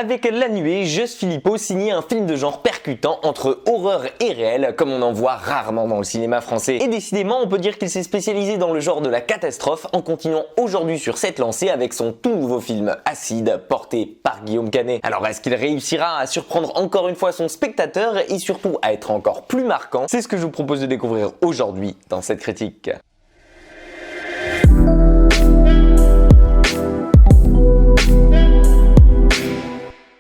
Avec La Nuée, Just Philippot signait un film de genre percutant entre horreur et réel, comme on en voit rarement dans le cinéma français. Et décidément, on peut dire qu'il s'est spécialisé dans le genre de la catastrophe en continuant aujourd'hui sur cette lancée avec son tout nouveau film Acide, porté par Guillaume Canet. Alors est-ce qu'il réussira à surprendre encore une fois son spectateur et surtout à être encore plus marquant? C'est ce que je vous propose de découvrir aujourd'hui dans cette critique.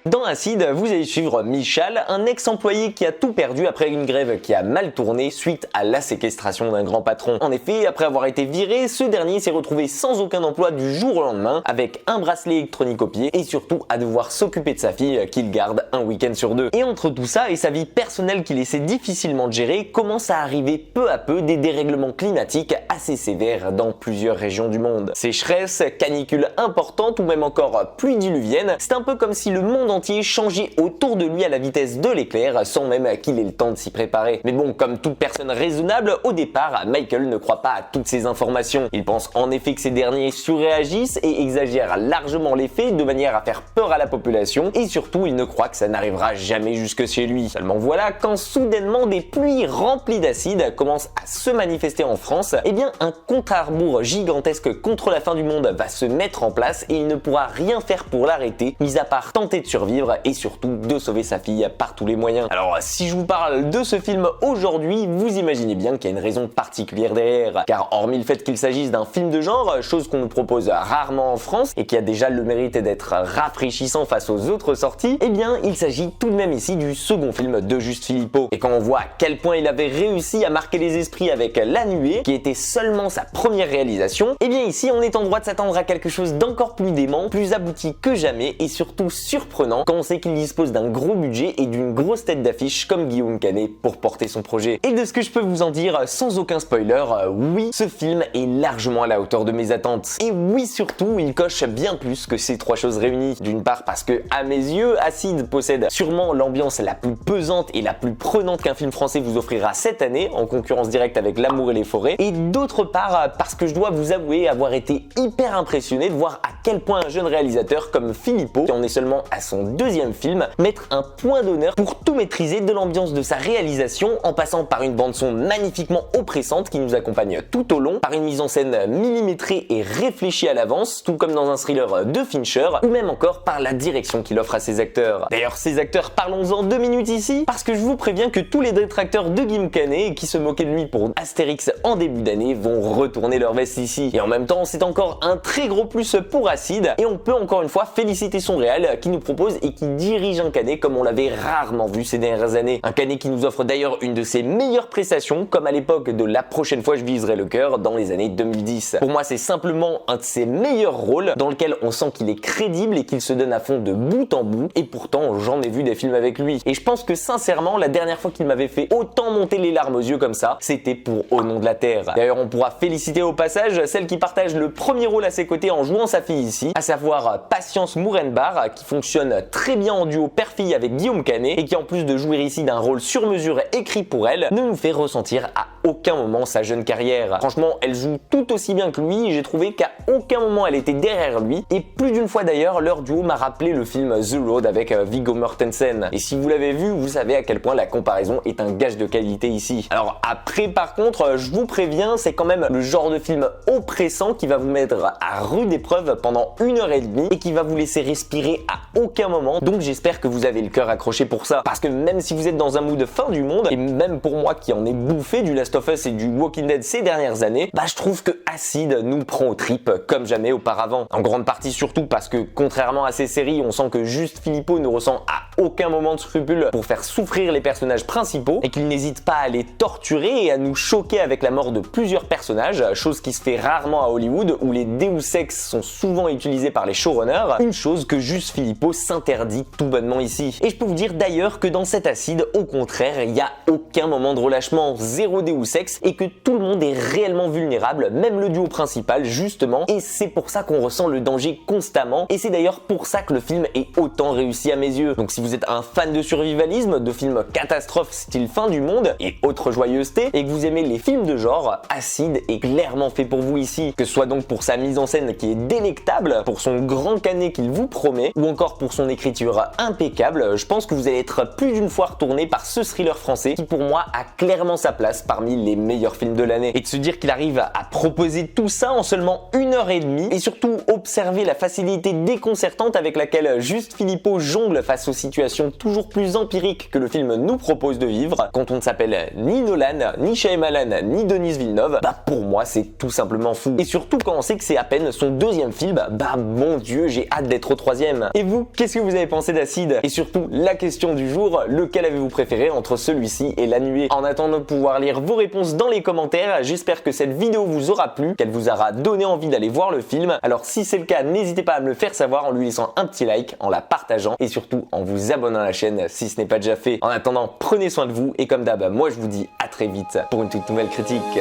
Dans Acide, vous allez suivre Michal, un ex-employé qui a tout perdu après une grève qui a mal tourné suite à la séquestration d'un grand patron. En effet, après avoir été viré, ce dernier s'est retrouvé sans aucun emploi du jour au lendemain, avec un bracelet électronique au pied et surtout à devoir s'occuper de sa fille qu'il garde un week-end sur deux. Et entre tout ça et sa vie personnelle qu'il essaie difficilement de gérer, commencent à arriver peu à peu des dérèglements climatiques assez sévères dans plusieurs régions du monde. Sécheresse, canicules importantes ou même encore pluie diluvienne, c'est un peu comme si le monde entier changeait autour de lui à la vitesse de l'éclair sans même qu'il ait le temps de s'y préparer. Mais bon, comme toute personne raisonnable, au départ, Michael ne croit pas à toutes ces informations. Il pense en effet que ces derniers surréagissent et exagèrent largement les faits de manière à faire peur à la population et surtout il ne croit que ça n'arrivera jamais jusque chez lui. Seulement voilà, quand soudainement des pluies remplies d'acide commencent à se manifester en France, eh bien un compte à rebours gigantesque contre la fin du monde va se mettre en place et il ne pourra rien faire pour l'arrêter, mis à part tenter de survivre et surtout de sauver sa fille par tous les moyens. Alors si je vous parle de ce film aujourd'hui, vous imaginez bien qu'il y a une raison particulière derrière, car hormis le fait qu'il s'agisse d'un film de genre, chose qu'on nous propose rarement en France et qui a déjà le mérite d'être rafraîchissant face aux autres sorties, eh bien il s'agit tout de même ici du second film de Just Philippot. Et quand on voit à quel point il avait réussi à marquer les esprits avec La Nuée, qui était seulement sa première réalisation, eh bien ici on est en droit de s'attendre à quelque chose d'encore plus dément, plus abouti que jamais et surtout surprenant quand on sait qu'il dispose d'un gros budget et d'une grosse tête d'affiche comme Guillaume Canet pour porter son projet. Et de ce que je peux vous en dire sans aucun spoiler, oui, ce film est largement à la hauteur de mes attentes. Et oui, surtout, il coche bien plus que ces trois choses réunies. D'une part parce que, à mes yeux, Acide possède sûrement l'ambiance la plus pesante et la plus prenante qu'un film français vous offrira cette année, en concurrence directe avec L'amour et les forêts. Et d'autre part parce que je dois vous avouer avoir été hyper impressionné de voir à quel point un jeune réalisateur comme Philippot, qui en est seulement à son deuxième film, mettre un point d'honneur pour tout maîtriser de l'ambiance de sa réalisation en passant par une bande son magnifiquement oppressante qui nous accompagne tout au long, par une mise en scène millimétrée et réfléchie à l'avance, tout comme dans un thriller de Fincher, ou même encore par la direction qu'il offre à ses acteurs. D'ailleurs, ces acteurs, parlons-en 2 minutes ici, parce que je vous préviens que tous les détracteurs de Guillaume Canet qui se moquaient de lui pour Astérix en début d'année vont retourner leur veste ici. Et en même temps, c'est encore un très gros plus pour Acide, et on peut encore une fois féliciter son réal qui nous propose et qui dirige un Canet comme on l'avait rarement vu ces dernières années. Un Canet qui nous offre d'ailleurs une de ses meilleures prestations, comme à l'époque de La prochaine fois je viserai le cœur dans les années 2010. Pour moi, c'est simplement un de ses meilleurs rôles dans lequel on sent qu'il est crédible et qu'il se donne à fond de bout en bout, et pourtant j'en ai vu des films avec lui. Et je pense que sincèrement, la dernière fois qu'il m'avait fait autant monter les larmes aux yeux comme ça, c'était pour Au nom de la terre. D'ailleurs, on pourra féliciter au passage celle qui partage le premier rôle à ses côtés en jouant sa fille ici, à savoir Patience Mourenbar, qui fonctionne très bien en duo père-fille avec Guillaume Canet et qui, en plus de jouir ici d'un rôle sur mesure écrit pour elle, ne nous fait ressentir à aucun moment sa jeune carrière. Franchement, elle joue tout aussi bien que lui et j'ai trouvé qu'à aucun moment elle était derrière lui, et plus d'une fois d'ailleurs, leur duo m'a rappelé le film The Road avec Viggo Mortensen. Et si vous l'avez vu, vous savez à quel point la comparaison est un gage de qualité ici. Alors après, par contre, je vous préviens, c'est quand même le genre de film oppressant qui va vous mettre à rude épreuve pendant 1h30 et qui va vous laisser respirer à aucun moment, donc j'espère que vous avez le cœur accroché pour ça. Parce que même si vous êtes dans un mood fin du monde, et même pour moi qui en ai bouffé du Last of Us et du Walking Dead ces dernières années, bah je trouve que Acide nous prend aux tripes comme jamais auparavant. En grande partie surtout parce que contrairement à ces séries, on sent que Just Philippot ne ressent à aucun moment de scrupule pour faire souffrir les personnages principaux et qu'il n'hésite pas à les torturer et à nous choquer avec la mort de plusieurs personnages, chose qui se fait rarement à Hollywood où les Deus Ex sont souvent utilisés par les showrunners, une chose que Just Philippot s'interdit tout bonnement ici. Et je peux vous dire d'ailleurs que dans cet Acide, au contraire, il n'y a aucun moment de relâchement, zéro Deus Ex, et que tout le monde est réellement vulnérable, même le duo principal justement, et c'est pour ça qu'on ressent le danger constamment, et c'est d'ailleurs pour ça que le film est autant réussi à mes yeux. Donc si vous vous êtes un fan de survivalisme, de films catastrophes style fin du monde et autres joyeusetés, et que vous aimez les films de genre, Acide est clairement fait pour vous ici. Que ce soit donc pour sa mise en scène qui est délectable, pour son grand canet qu'il vous promet, ou encore pour son écriture impeccable, je pense que vous allez être plus d'une fois retourné par ce thriller français qui pour moi a clairement sa place parmi les meilleurs films de l'année. Et de se dire qu'il arrive à proposer tout ça en seulement 1h30, et surtout observer la facilité déconcertante avec laquelle Juste Philippot jongle face aux situations toujours plus empiriques que le film nous propose de vivre, quand on ne s'appelle ni Nolan, ni Shyamalan, ni Denis Villeneuve, bah pour moi c'est tout simplement fou. Et surtout quand on sait que c'est à peine son deuxième film, bah mon dieu, j'ai hâte d'être au troisième. Et vous, qu'est-ce que vous avez pensé d'Acide? Et surtout, la question du jour, lequel avez-vous préféré entre celui-ci et La Nuée? En attendant de pouvoir lire vos réponses dans les commentaires, j'espère que cette vidéo vous aura plu, qu'elle vous aura donné envie d'aller voir le film. Alors si c'est le cas, n'hésitez pas à me le faire savoir en lui laissant un petit like, en la partageant et surtout en vous abonnant à la chaîne si ce n'est pas déjà fait. En attendant, prenez soin de vous et comme d'hab, moi je vous dis à très vite pour une toute nouvelle critique.